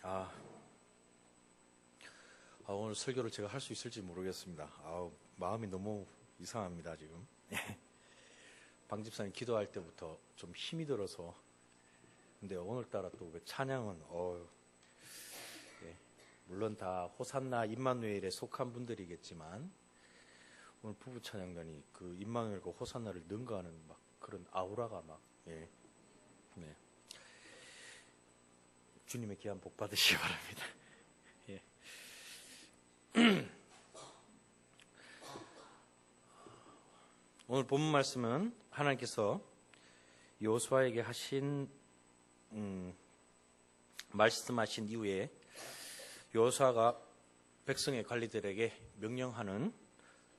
아, 오늘 설교를 제가 할 수 있을지 모르겠습니다. 마음이 너무 이상합니다, 지금. 방 집사님 기도할 때부터 좀 힘이 들어서. 근데 오늘따라 또 찬양은, 물론 다 호산나 임마누엘에 속한 분들이겠지만, 오늘 부부 찬양단이 그 임마누엘과 호산나를 능가하는 막 그런 아우라가 막, 네. 주님의 귀한 복 받으시기 바랍니다. 예. 오늘 본문 말씀은 하나님께서 여호수아에게 하신 말씀하신 이후에 여호수아가 백성의 관리들에게 명령하는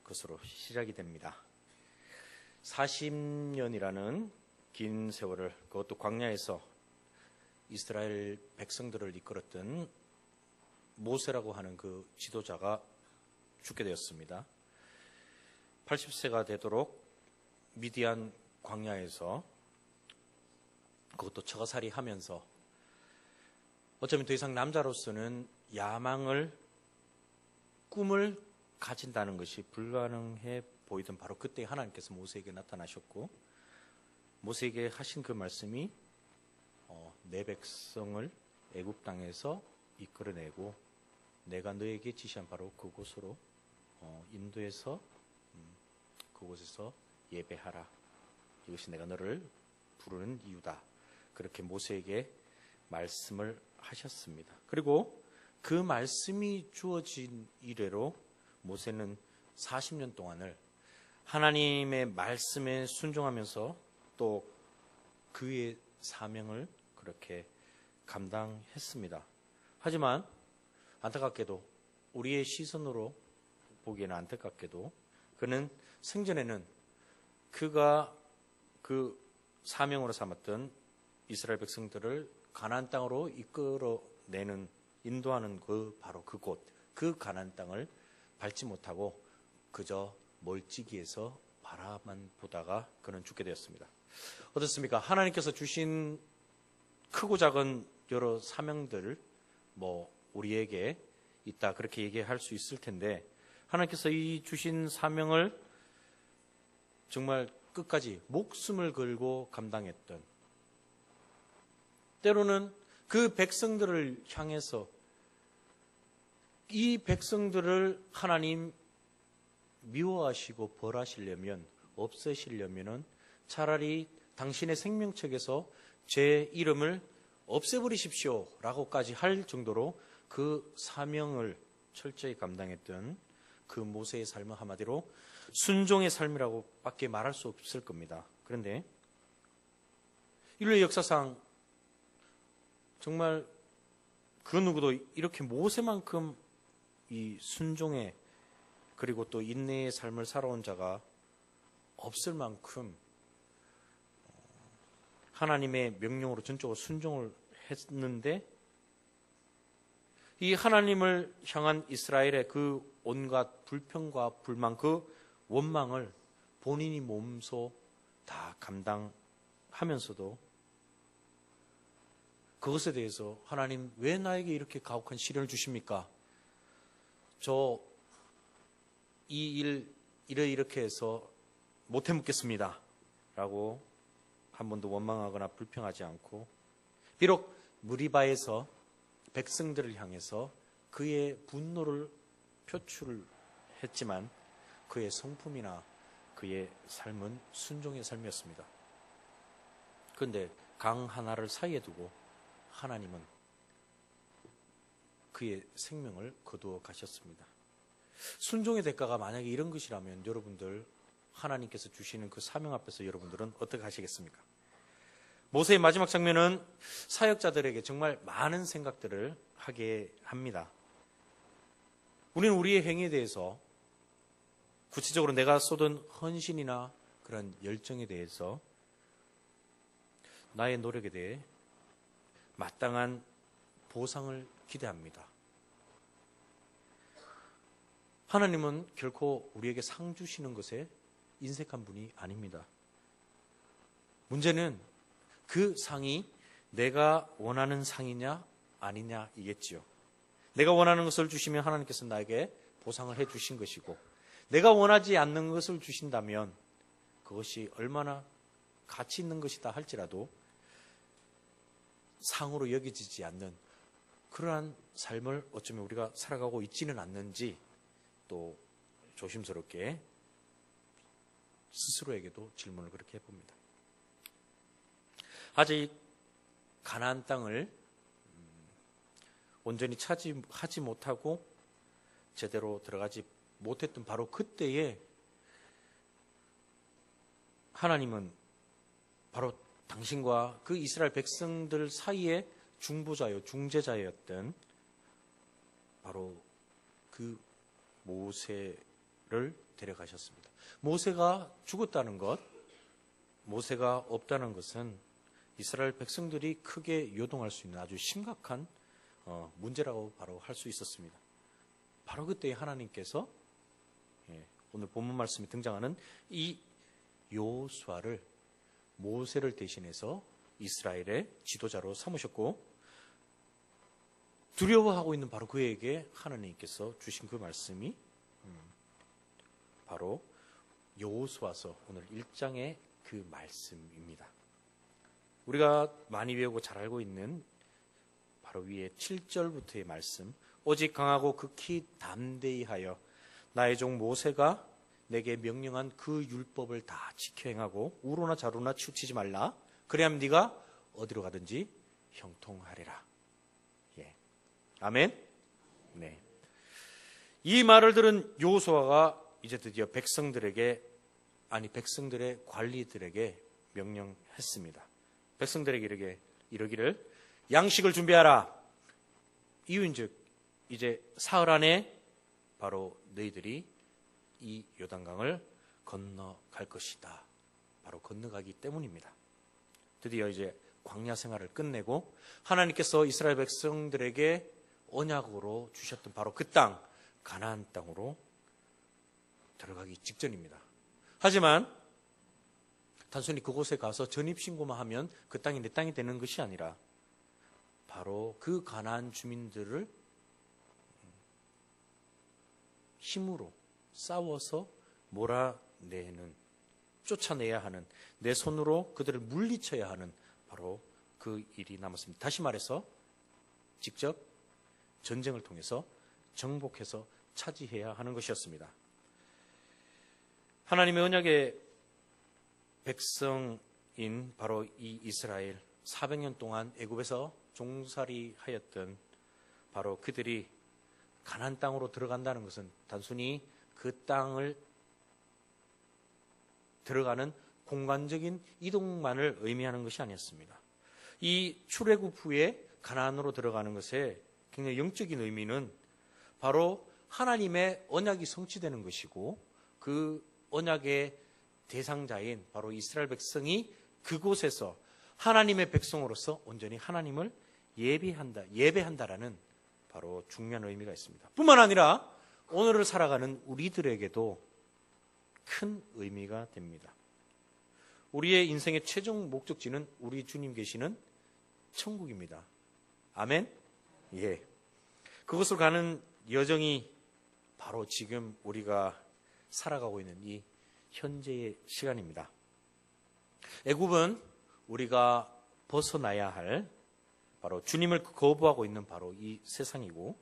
것으로 시작이 됩니다. 40년이라는 긴 세월을, 그것도 광야에서 이스라엘 백성들을 이끌었던 모세라고 하는 그 지도자가 죽게 되었습니다. 80세가 되도록 미디안 광야에서 그것도 처가살이 하면서 어쩌면 더 이상 남자로서는 꿈을 가진다는 것이 불가능해 보이던 바로 그때 하나님께서 모세에게 나타나셨고, 모세에게 하신 그 말씀이 내 백성을 애굽 땅에서 이끌어내고 내가 너에게 지시한 바로 그곳으로 인도해서 그곳에서 예배하라. 이것이 내가 너를 부르는 이유다. 그렇게 모세에게 말씀을 하셨습니다. 그리고 그 말씀이 주어진 이래로 모세는 40년 동안을 하나님의 말씀에 순종하면서 또 그의 사명을 그렇게 감당했습니다. 하지만 안타깝게도, 우리의 시선으로 보기에는 안타깝게도, 그는 생전에는 그가 그 사명으로 삼았던 이스라엘 백성들을 가나안 땅으로 이끌어내는, 인도하는 바로 그곳, 그 가나안 땅을 밟지 못하고 그저 멀찍이에서 바라만 보다가 그는 죽게 되었습니다. 어떻습니까? 하나님께서 주신 크고 작은 여러 사명들, 우리에게 있다, 그렇게 얘기할 수 있을 텐데, 하나님께서 이 주신 사명을 정말 끝까지 목숨을 걸고 감당했던, 때로는 그 백성들을 향해서 이 백성들을 하나님 미워하시고 벌하시려면, 없애시려면은 차라리 당신의 생명책에서 제 이름을 없애버리십시오 라고까지 할 정도로 그 사명을 철저히 감당했던 그 모세의 삶은 한마디로 순종의 삶이라고 밖에 말할 수 없을 겁니다. 그런데 인류의 역사상 정말 그 누구도 이렇게 모세만큼 이 순종의, 그리고 또 인내의 삶을 살아온 자가 없을 만큼 하나님의 명령으로 전적으로 순종을 했는데, 이 하나님을 향한 이스라엘의 그 온갖 불평과 불만, 그 원망을 본인이 몸소 다 감당하면서도 그것에 대해서 하나님 왜 나에게 이렇게 가혹한 시련을 주십니까? 이 일 이렇게 해서 못 해먹겠습니다 라고 한 번도 원망하거나 불평하지 않고, 비록 무리바에서 백성들을 향해서 그의 분노를 표출했지만 그의 성품이나 그의 삶은 순종의 삶이었습니다. 그런데 강 하나를 사이에 두고 하나님은 그의 생명을 거두어 가셨습니다. 순종의 대가가 만약에 이런 것이라면 여러분들, 하나님께서 주시는 그 사명 앞에서 여러분들은 어떻게 하시겠습니까? 모세의 마지막 장면은 사역자들에게 정말 많은 생각들을 하게 합니다. 우리는 우리의 행위에 대해서, 구체적으로 내가 쏟은 헌신이나 그런 열정에 대해서, 나의 노력에 대해 마땅한 보상을 기대합니다. 하나님은 결코 우리에게 상 주시는 것에 인색한 분이 아닙니다. 문제는 그 상이 내가 원하는 상이냐 아니냐 이겠지요. 내가 원하는 것을 주시면 하나님께서 나에게 보상을 해 주신 것이고, 내가 원하지 않는 것을 주신다면 그것이 얼마나 가치 있는 것이다 할지라도 상으로 여겨지지 않는 그러한 삶을 어쩌면 우리가 살아가고 있지는 않는지 또 조심스럽게 스스로에게도 질문을 그렇게 해봅니다. 아직 가나안 땅을 온전히 차지하지 못하고 제대로 들어가지 못했던 바로 그때에 하나님은 바로 당신과 그 이스라엘 백성들 사이에 중재자였던 바로 그 모세를 데려가셨습니다. 모세가 죽었다는 것, 모세가 없다는 것은 이스라엘 백성들이 크게 요동할 수 있는 아주 심각한 문제라고 바로 할 수 있었습니다. 바로 그때 하나님께서 오늘 본문 말씀에 등장하는 이 여호수아를 모세를 대신해서 이스라엘의 지도자로 삼으셨고, 두려워하고 있는 바로 그에게 하나님께서 주신 그 말씀이 바로 여호수아서 오늘 1장의 그 말씀입니다. 우리가 많이 외우고 잘 알고 있는 바로 위에 7절부터의 말씀, 오직 강하고 극히 담대히 하여 나의 종 모세가 내게 명령한 그 율법을 다 지켜 행하고 우로나 좌로나 치우치지 말라. 그래야면 네가 어디로 가든지 형통하리라. 예. 아멘. 네. 이 말을 들은 여호수아가 이제 드디어 백성들의 관리들에게 명령했습니다. 백성들에게 이르기를 양식을 준비하라. 이유인즉 이제 사흘 안에 바로 너희들이 이 요단강을 건너갈 것이다. 바로 건너가기 때문입니다. 드디어 이제 광야 생활을 끝내고 하나님께서 이스라엘 백성들에게 언약으로 주셨던 바로 그 땅, 가나안 땅으로 들어가기 직전입니다. 하지만 단순히 그곳에 가서 전입신고만 하면 그 땅이 내 땅이 되는 것이 아니라 바로 그 가나안 주민들을 힘으로 싸워서 몰아내는, 쫓아내야 하는, 내 손으로 그들을 물리쳐야 하는 바로 그 일이 남았습니다. 다시 말해서 직접 전쟁을 통해서 정복해서 차지해야 하는 것이었습니다. 하나님의 언약의 백성인 바로 이 이스라엘, 400년 동안 애굽에서 종살이하였던 바로 그들이 가나안 땅으로 들어간다는 것은 단순히 그 땅을 들어가는 공간적인 이동만을 의미하는 것이 아니었습니다. 이 출애굽 후에 가나안으로 들어가는 것에 굉장히 영적인 의미는 바로 하나님의 언약이 성취되는 것이고, 그 언약의 대상자인 바로 이스라엘 백성이 그곳에서 하나님의 백성으로서 온전히 하나님을 예배한다라는 바로 중요한 의미가 있습니다. 뿐만 아니라 오늘을 살아가는 우리들에게도 큰 의미가 됩니다. 우리의 인생의 최종 목적지는 우리 주님 계시는 천국입니다. 아멘? 예. 그것으로 가는 여정이 바로 지금 우리가 살아가고 있는 이 현재의 시간입니다. 애굽은 우리가 벗어나야 할 바로 주님을 거부하고 있는 바로 이 세상이고,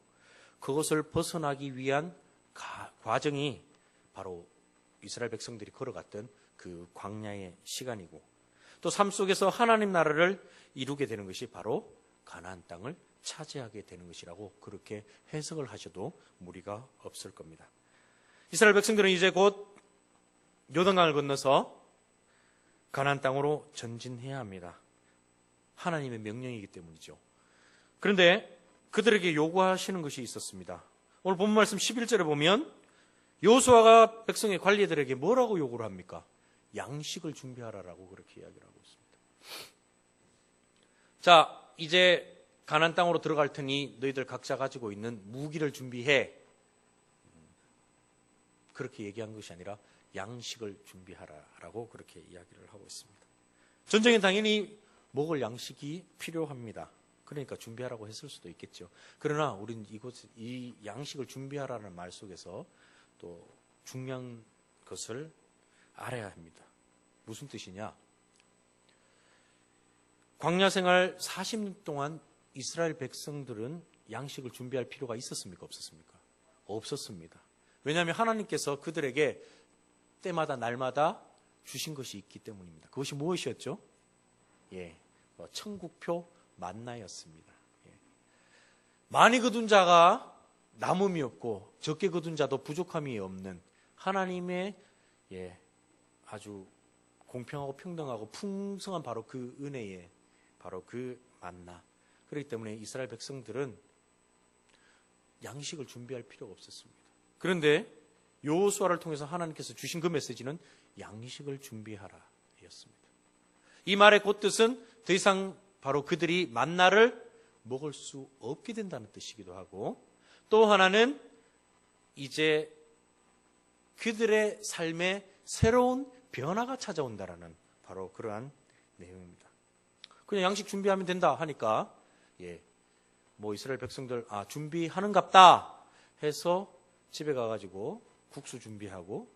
그것을 벗어나기 위한 과정이 바로 이스라엘 백성들이 걸어갔던 그 광야의 시간이고, 또 삶 속에서 하나님 나라를 이루게 되는 것이 바로 가나안 땅을 차지하게 되는 것이라고 그렇게 해석을 하셔도 무리가 없을 겁니다. 이스라엘 백성들은 이제 곧 요단강을 건너서 가나안 땅으로 전진해야 합니다. 하나님의 명령이기 때문이죠. 그런데 그들에게 요구하시는 것이 있었습니다. 오늘 본문 말씀 11절에 보면 여호수아가 백성의 관리들에게 뭐라고 요구를 합니까? 양식을 준비하라라고 그렇게 이야기를 하고 있습니다. 자, 이제 가나안 땅으로 들어갈 테니 너희들 각자 가지고 있는 무기를 준비해. 그렇게 얘기한 것이 아니라 양식을 준비하라라고 그렇게 이야기를 하고 있습니다. 전쟁에 당연히 먹을 양식이 필요합니다. 그러니까 준비하라고 했을 수도 있겠죠. 그러나 우리는 이 양식을 준비하라는 말 속에서 또 중요한 것을 알아야 합니다. 무슨 뜻이냐? 광야 생활 40년 동안 이스라엘 백성들은 양식을 준비할 필요가 있었습니까? 없었습니까? 없었습니다. 왜냐하면 하나님께서 그들에게 때마다 날마다 주신 것이 있기 때문입니다. 그것이 무엇이었죠? 천국표 만나였습니다. 많이 거둔 자가 남음이 없고 적게 거둔 자도 부족함이 없는 하나님의 아주 공평하고 평등하고 풍성한 바로 그 은혜의 바로 그 만나. 그렇기 때문에 이스라엘 백성들은 양식을 준비할 필요가 없었습니다. 그런데 여호수아를 통해서 하나님께서 주신 그 메시지는 양식을 준비하라 였습니다. 이 말의 곧뜻은 더 이상 바로 그들이 만나를 먹을 수 없게 된다는 뜻이기도 하고, 또 하나는 이제 그들의 삶에 새로운 변화가 찾아온다라는 바로 그러한 내용입니다. 그냥 양식 준비하면 된다 하니까 이스라엘 백성들 준비하는갑다 해서 집에 가가지고 국수 준비하고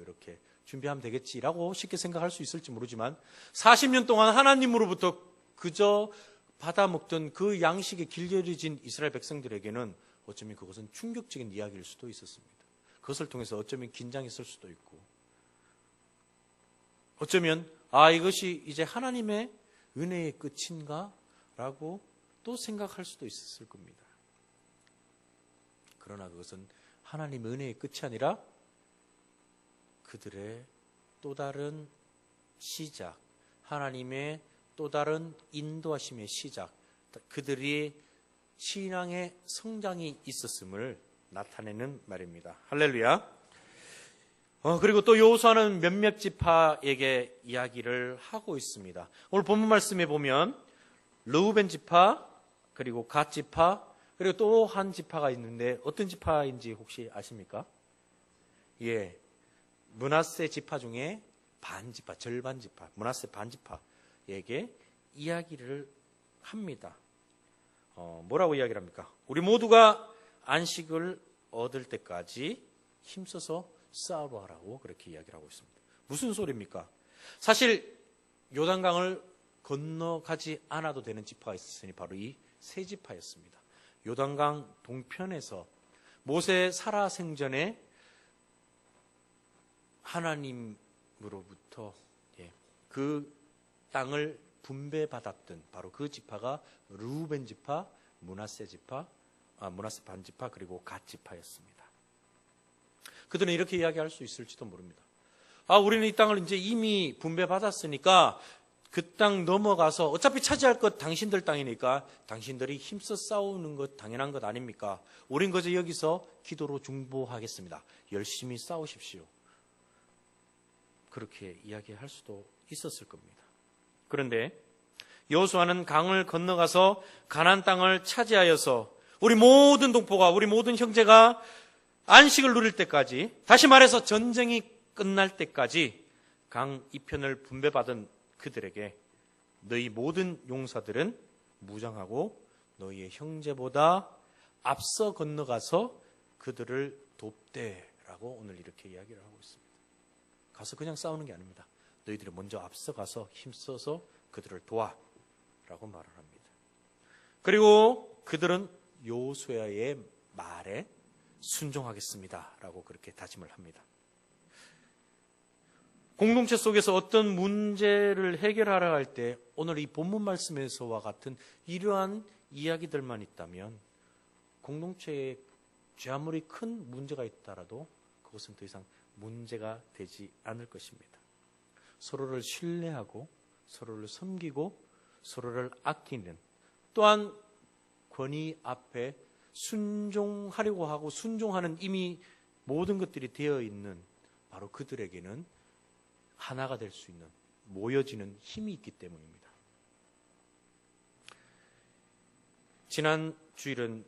이렇게 준비하면 되겠지라고 쉽게 생각할 수 있을지 모르지만 40년 동안 하나님으로부터 그저 받아먹던 그 양식에 길들여진 이스라엘 백성들에게는 어쩌면 그것은 충격적인 이야기일 수도 있었습니다. 그것을 통해서 어쩌면 긴장했을 수도 있고, 어쩌면 이것이 이제 하나님의 은혜의 끝인가? 라고 또 생각할 수도 있었을 겁니다. 그러나 그것은 하나님의 은혜의 끝이 아니라 그들의 또 다른 시작, 하나님의 또 다른 인도하심의 시작, 그들이 신앙의 성장이 있었음을 나타내는 말입니다. 할렐루야. 그리고 또 여호수아는 몇몇 지파에게 이야기를 하고 있습니다. 오늘 본문 말씀에 보면 르우벤 지파, 그리고 갓 지파, 그리고 또 한 지파가 있는데 어떤 지파인지 혹시 아십니까? 므낫세 지파 중에 반 지파, 절반 지파, 므낫세 반 지파에게 이야기를 합니다. 뭐라고 이야기를 합니까? 우리 모두가 안식을 얻을 때까지 힘써서 싸우러 하라고 그렇게 이야기를 하고 있습니다. 무슨 소리입니까? 사실 요단강을 건너가지 않아도 되는 지파가 있었으니 바로 이 세 지파였습니다. 요단강 동편에서 모세 살아 생전에 하나님으로부터 그 땅을 분배받았던 바로 그 지파가 르우벤 지파, 므낫세 지파, 므낫세 반 지파, 그리고 갓 지파였습니다. 그들은 이렇게 이야기할 수 있을지도 모릅니다. 우리는 이 땅을 이제 이미 분배받았으니까 그 땅 넘어가서 어차피 차지할 것 당신들 땅이니까 당신들이 힘써 싸우는 것 당연한 것 아닙니까? 우린 그저 여기서 기도로 중보하겠습니다. 열심히 싸우십시오. 그렇게 이야기할 수도 있었을 겁니다. 그런데 여호수아는 강을 건너가서 가나안 땅을 차지하여서 우리 모든 동포가, 우리 모든 형제가 안식을 누릴 때까지, 다시 말해서 전쟁이 끝날 때까지 강 이편을 분배받은 그들에게 너희 모든 용사들은 무장하고 너희의 형제보다 앞서 건너가서 그들을 돕되라고 오늘 이렇게 이야기를 하고 있습니다. 가서 그냥 싸우는 게 아닙니다. 너희들이 먼저 앞서가서 힘써서 그들을 도와라고 말을 합니다. 그리고 그들은 여호수아의 말에 순종하겠습니다라고 그렇게 다짐을 합니다. 공동체 속에서 어떤 문제를 해결하려 할 때 오늘 이 본문 말씀에서와 같은 이러한 이야기들만 있다면 공동체에 아무리 큰 문제가 있더라도 그것은 더 이상 문제가 되지 않을 것입니다. 서로를 신뢰하고 서로를 섬기고 서로를 아끼는, 또한 권위 앞에 순종하려고 하고 순종하는 이미 모든 것들이 되어 있는 바로 그들에게는 하나가 될 수 있는, 모여지는 힘이 있기 때문입니다. 지난 주일은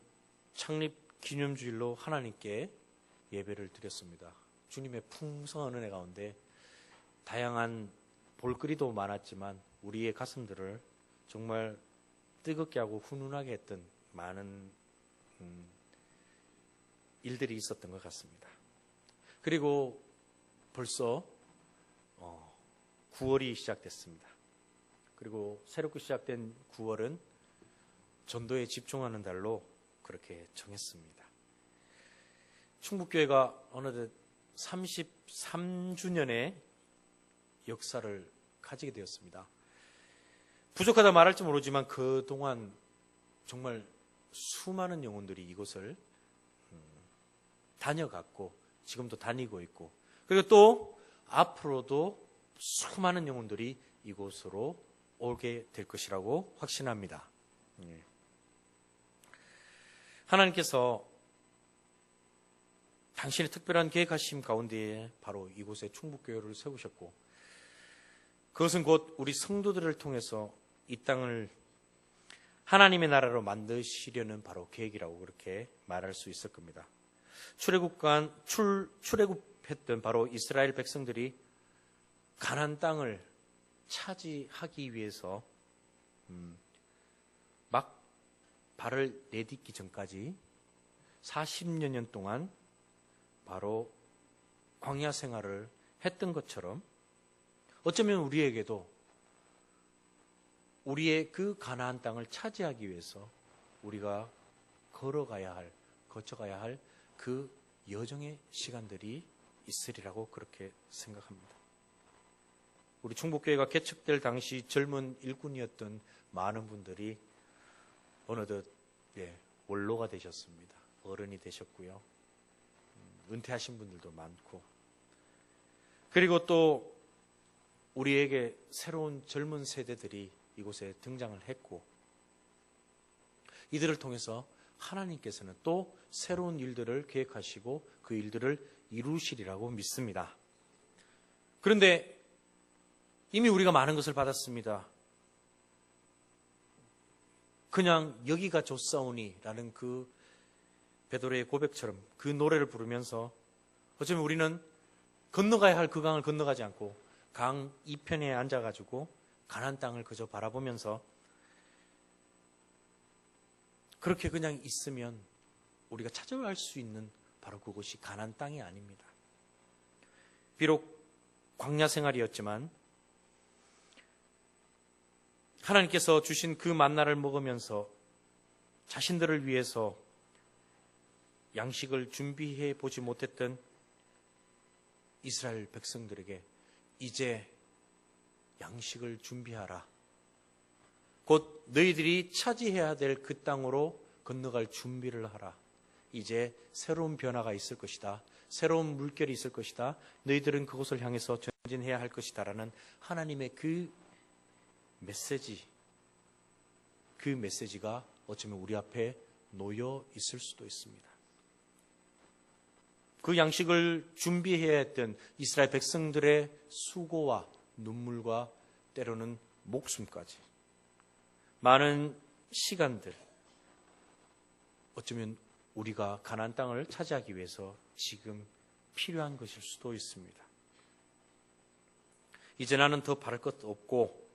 창립 기념주일로 하나님께 예배를 드렸습니다. 주님의 풍성한 은혜 가운데 다양한 볼거리도 많았지만 우리의 가슴들을 정말 뜨겁게 하고 훈훈하게 했던 많은 일들이 있었던 것 같습니다. 그리고 벌써 9월이 시작됐습니다. 그리고 새롭게 시작된 9월은 전도에 집중하는 달로 그렇게 정했습니다. 충북교회가 어느덧 33주년의 역사를 가지게 되었습니다. 부족하다 말할지 모르지만 그동안 정말 수많은 영혼들이 이곳을 다녀갔고 지금도 다니고 있고, 그리고 또 앞으로도 수많은 영혼들이 이곳으로 오게 될 것이라고 확신합니다. 하나님께서 당신의 특별한 계획하심 가운데에 바로 이곳에 충북교회를 세우셨고, 그것은 곧 우리 성도들을 통해서 이 땅을 하나님의 나라로 만드시려는 바로 계획이라고 그렇게 말할 수 있을 겁니다. 출애굽했던 바로 이스라엘 백성들이 가나안 땅을 차지하기 위해서 막 발을 내딛기 전까지 40여 년 동안 바로 광야 생활을 했던 것처럼, 어쩌면 우리에게도 우리의 그 가나안 땅을 차지하기 위해서 우리가 거쳐가야 할 그 여정의 시간들이 있으리라고 그렇게 생각합니다. 우리 충북교회가 개척될 당시 젊은 일꾼이었던 많은 분들이 어느덧 원로가 되셨습니다. 어른이 되셨고요. 은퇴하신 분들도 많고, 그리고 또 우리에게 새로운 젊은 세대들이 이곳에 등장을 했고, 이들을 통해서 하나님께서는 또 새로운 일들을 계획하시고 그 일들을 이루시리라고 믿습니다. 그런데 이미 우리가 많은 것을 받았습니다. 그냥 여기가 좋사오니라는 그 베드로의 고백처럼 그 노래를 부르면서 어쩌면 우리는 건너가야 할 그 강을 건너가지 않고 강 이편에 앉아가지고 가나안 땅을 그저 바라보면서 그렇게 그냥 있으면 우리가 찾아갈 수 있는 바로 그곳이 가나안 땅이 아닙니다. 비록 광야 생활이었지만 하나님께서 주신 그 만나를 먹으면서 자신들을 위해서 양식을 준비해 보지 못했던 이스라엘 백성들에게 이제 양식을 준비하라. 곧 너희들이 차지해야 될 그 땅으로 건너갈 준비를 하라. 이제 새로운 변화가 있을 것이다. 새로운 물결이 있을 것이다. 너희들은 그곳을 향해서 전진해야 할 것이다. 라는 하나님의 그 메시지가 어쩌면 우리 앞에 놓여 있을 수도 있습니다. 그 양식을 준비해야 했던 이스라엘 백성들의 수고와 눈물과 때로는 목숨까지 많은 시간들, 어쩌면 우리가 가나안 땅을 차지하기 위해서 지금 필요한 것일 수도 있습니다. 이제 나는 더 바랄 것도 없고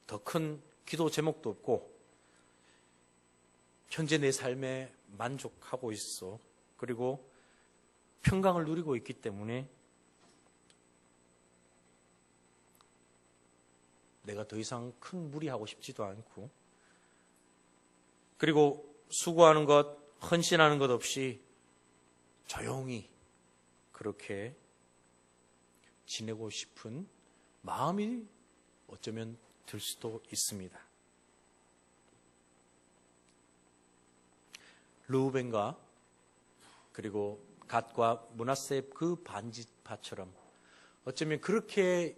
더 큰 기도 제목도 없고 현재 내 삶에 만족하고 있어. 그리고 평강을 누리고 있기 때문에 내가 더 이상 큰 무리하고 싶지도 않고, 그리고 수고하는 것, 헌신하는 것 없이 조용히 그렇게 지내고 싶은 마음이 어쩌면 들 수도 있습니다. 르우벤과 그리고 갓과 므낫세의 그 반지파처럼 어쩌면 그렇게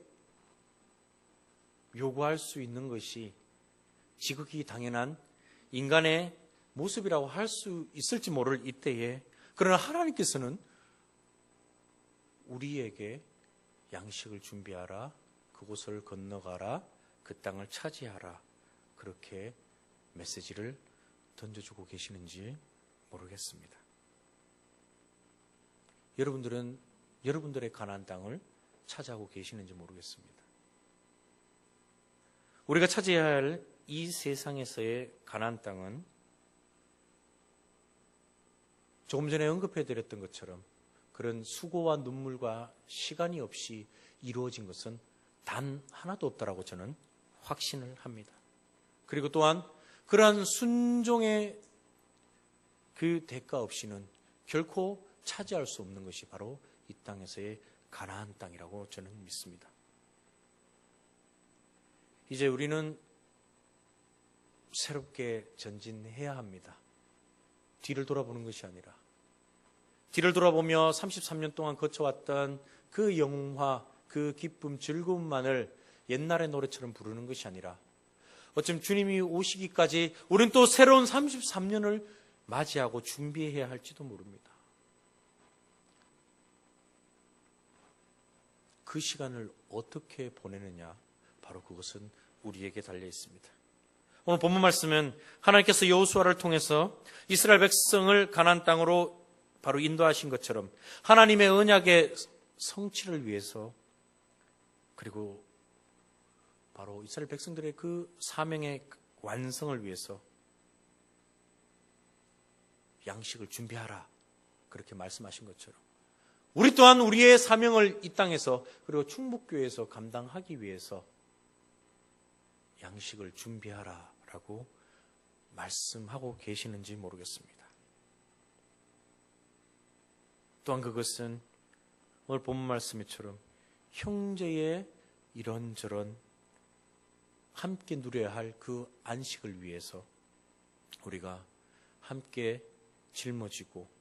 요구할 수 있는 것이 지극히 당연한 인간의 모습이라고 할 수 있을지 모를 이때에, 그러나 하나님께서는 우리에게 양식을 준비하라, 그곳을 건너가라, 그 땅을 차지하라, 그렇게 메시지를 던져주고 계시는지 모르겠습니다. 여러분들은 여러분들의 가나안 땅을 차지하고 계시는지 모르겠습니다. 우리가 차지해야 할 이 세상에서의 가나안 땅은 조금 전에 언급해드렸던 것처럼 그런 수고와 눈물과 시간이 없이 이루어진 것은 단 하나도 없다라고 저는 확신을 합니다. 그리고 또한 그러한 순종의 그 대가 없이는 결코 차지할 수 없는 것이 바로 이 땅에서의 가나안 땅이라고 저는 믿습니다. 이제 우리는 새롭게 전진해야 합니다. 뒤를 돌아보는 것이 아니라 뒤를 돌아보며 33년 동안 거쳐왔던 그 영화, 그 기쁨, 즐거움만을 옛날의 노래처럼 부르는 것이 아니라 어쩜 주님이 오시기까지 우리는 또 새로운 33년을 맞이하고 준비해야 할지도 모릅니다. 그 시간을 어떻게 보내느냐, 바로 그것은 우리에게 달려 있습니다. 오늘 본문 말씀은 하나님께서 여호수아를 통해서 이스라엘 백성을 가나안 땅으로 바로 인도하신 것처럼 하나님의 언약의 성취를 위해서, 그리고 바로 이스라엘 백성들의 그 사명의 완성을 위해서 양식을 준비하라, 그렇게 말씀하신 것처럼 우리 또한 우리의 사명을 이 땅에서, 그리고 충북교회에서 감당하기 위해서 양식을 준비하라라고 말씀하고 계시는지 모르겠습니다. 또한 그것은 오늘 본문 말씀처럼 형제의 이런저런 함께 누려야 할 그 안식을 위해서 우리가 함께 짊어지고,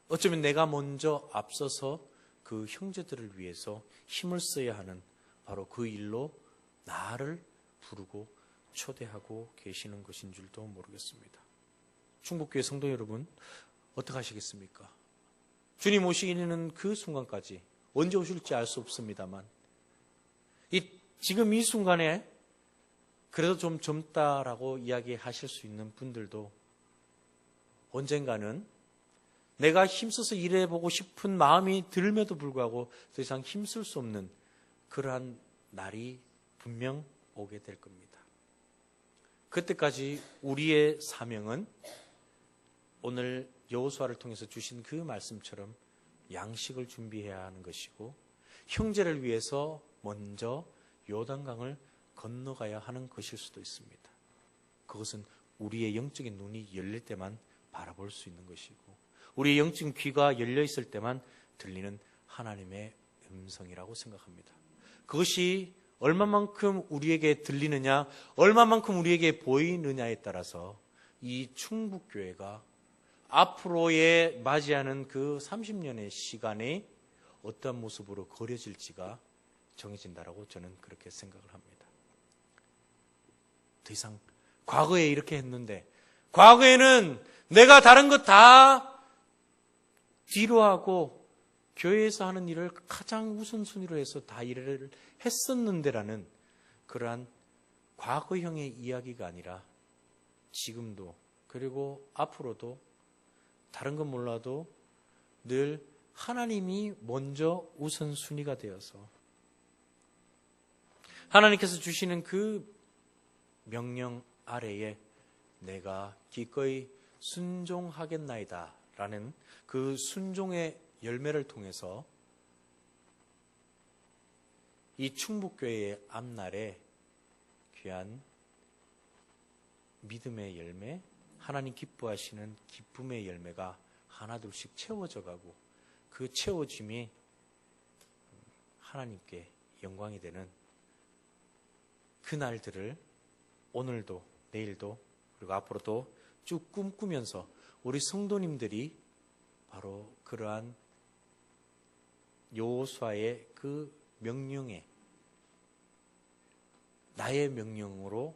어쩌면 내가 먼저 앞서서 그 형제들을 위해서 힘을 써야 하는 바로 그 일로 나를 부르고 초대하고 계시는 것인 줄도 모르겠습니다. 충북교회 성도 여러분, 어떻게 하시겠습니까? 주님 오시는 그 순간까지 언제 오실지 알 수 없습니다만, 지금 이 순간에 그래도 좀 젊다라고 이야기하실 수 있는 분들도 언젠가는 내가 힘써서 일해보고 싶은 마음이 들면도 불구하고 더 이상 힘쓸 수 없는 그러한 날이 분명 오게 될 겁니다. 그때까지 우리의 사명은 오늘 여호수아를 통해서 주신 그 말씀처럼 양식을 준비해야 하는 것이고, 형제를 위해서 먼저 요단강을 건너가야 하는 것일 수도 있습니다. 그것은 우리의 영적인 눈이 열릴 때만 바라볼 수 있는 것이고, 우리의 영적인 귀가 열려 있을 때만 들리는 하나님의 음성이라고 생각합니다. 그것이 얼마만큼 우리에게 들리느냐, 얼마만큼 우리에게 보이느냐에 따라서 이 충북교회가 앞으로의 맞이하는 그 30년의 시간이 어떤 모습으로 그려질지가 정해진다라고 저는 그렇게 생각을 합니다. 더 이상 과거에 이렇게 했는데, 과거에는 내가 다른 것 다 뒤로 하고 교회에서 하는 일을 가장 우선순위로 해서 다 일을 했었는데라는 그러한 과거형의 이야기가 아니라 지금도, 그리고 앞으로도 다른 건 몰라도 늘 하나님이 먼저 우선순위가 되어서 하나님께서 주시는 그 명령 아래에 내가 기꺼이 순종하겠나이다 라는 그 순종의 열매를 통해서 이 충북교회의 앞날에 귀한 믿음의 열매, 하나님 기뻐하시는 기쁨의 열매가 하나둘씩 채워져 가고, 그 채워짐이 하나님께 영광이 되는 그날들을 오늘도 내일도 그리고 앞으로도 쭉 꿈꾸면서 우리 성도님들이 바로 그러한 여호수아의 그 명령에 나의 명령으로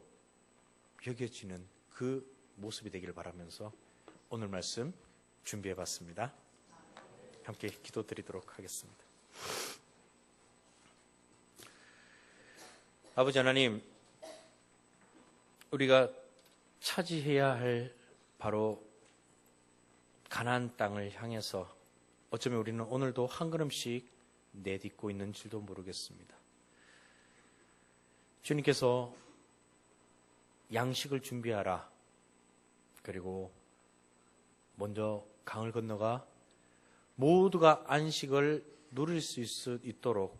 여겨지는 그 모습이 되기를 바라면서 오늘 말씀 준비해봤습니다. 함께 기도드리도록 하겠습니다. 아버지 하나님, 우리가 차지해야 할 바로 가나안 땅을 향해서 어쩌면 우리는 오늘도 한 걸음씩 내딛고 있는 줄도 모르겠습니다. 주님께서 양식을 준비하라. 그리고 먼저 강을 건너가 모두가 안식을 누릴 수 있도록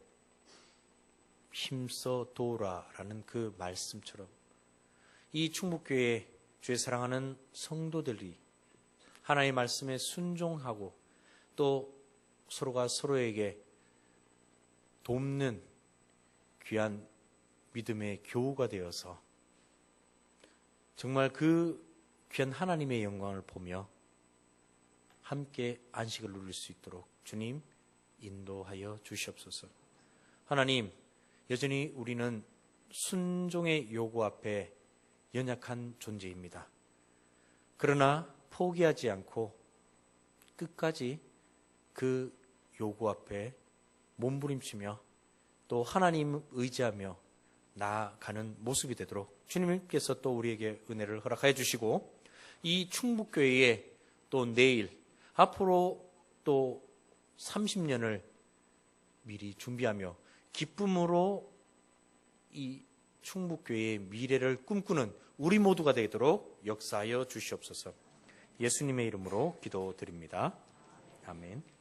힘써 도우라라는 그 말씀처럼 이 충북교회 주의 사랑하는 성도들이 하나님의 말씀에 순종하고 또 서로가 서로에게 돕는 귀한 믿음의 교우가 되어서 정말 그 귀한 하나님의 영광을 보며 함께 안식을 누릴 수 있도록 주님 인도하여 주시옵소서. 하나님, 여전히 우리는 순종의 요구 앞에 연약한 존재입니다. 그러나 포기하지 않고 끝까지 그 요구 앞에 몸부림치며 또 하나님 의지하며 나아가는 모습이 되도록 주님께서 또 우리에게 은혜를 허락하여 주시고 이 충북교회에 또 내일 앞으로 또 30년을 미리 준비하며 기쁨으로 이 충북교회의 미래를 꿈꾸는 우리 모두가 되도록 역사하여 주시옵소서. 예수님의 이름으로 기도드립니다. 아멘.